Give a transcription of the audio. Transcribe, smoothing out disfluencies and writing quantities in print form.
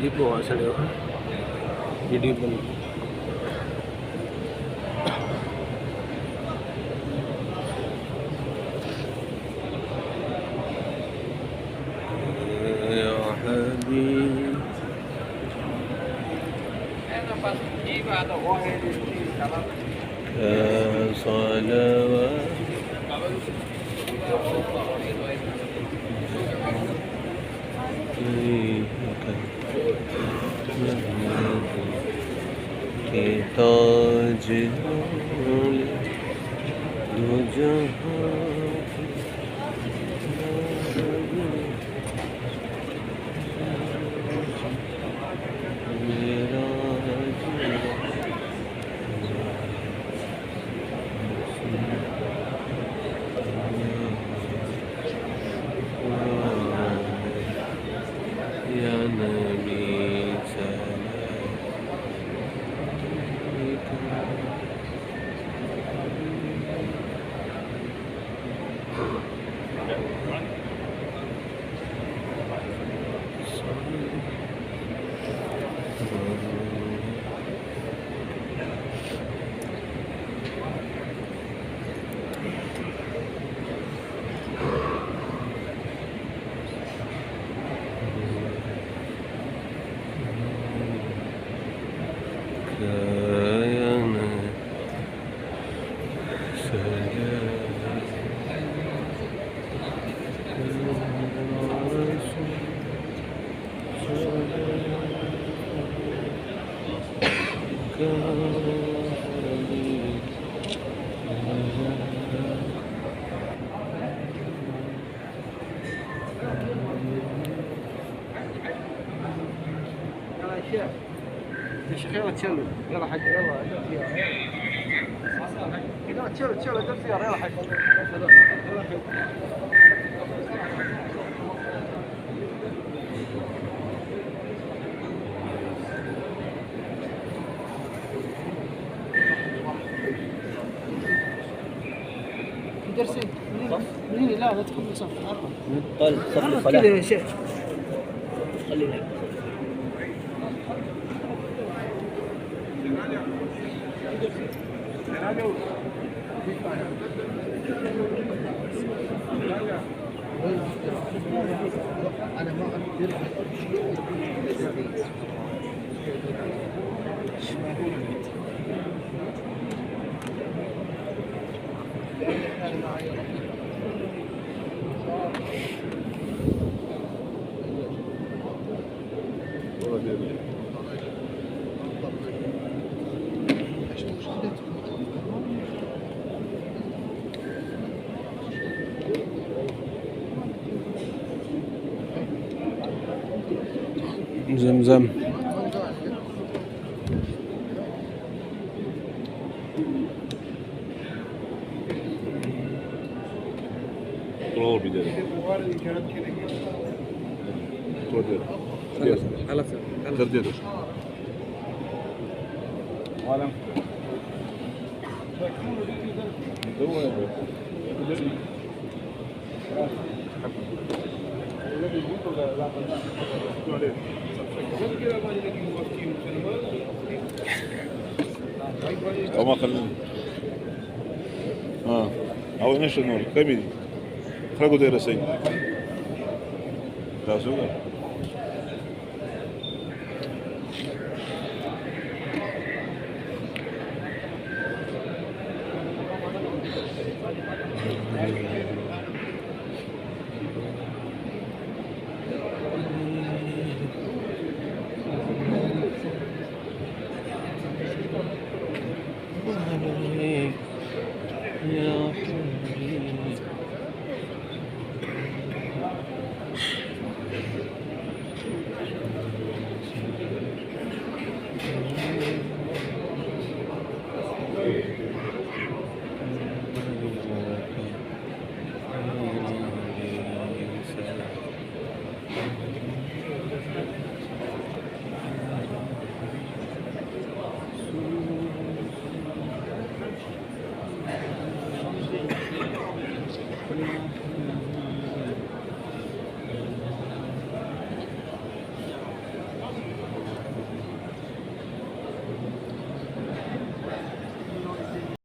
di bawah sana jadi ya habib ya salawat ताज दो जहां मेरा या नबी يا شيخ يلا تشلوا يلا حق يلا لا تشلوا دل سيارة يلا حق يلا حق درسين منين لا تدخل صف طيب صف كذا يا شيخ خلينا أنا ما أقدر زمزم طول بداية خلاص ترديده وعلم أو ما خلينا أو إيش النور كمية خلقوا دير سين تاسوغا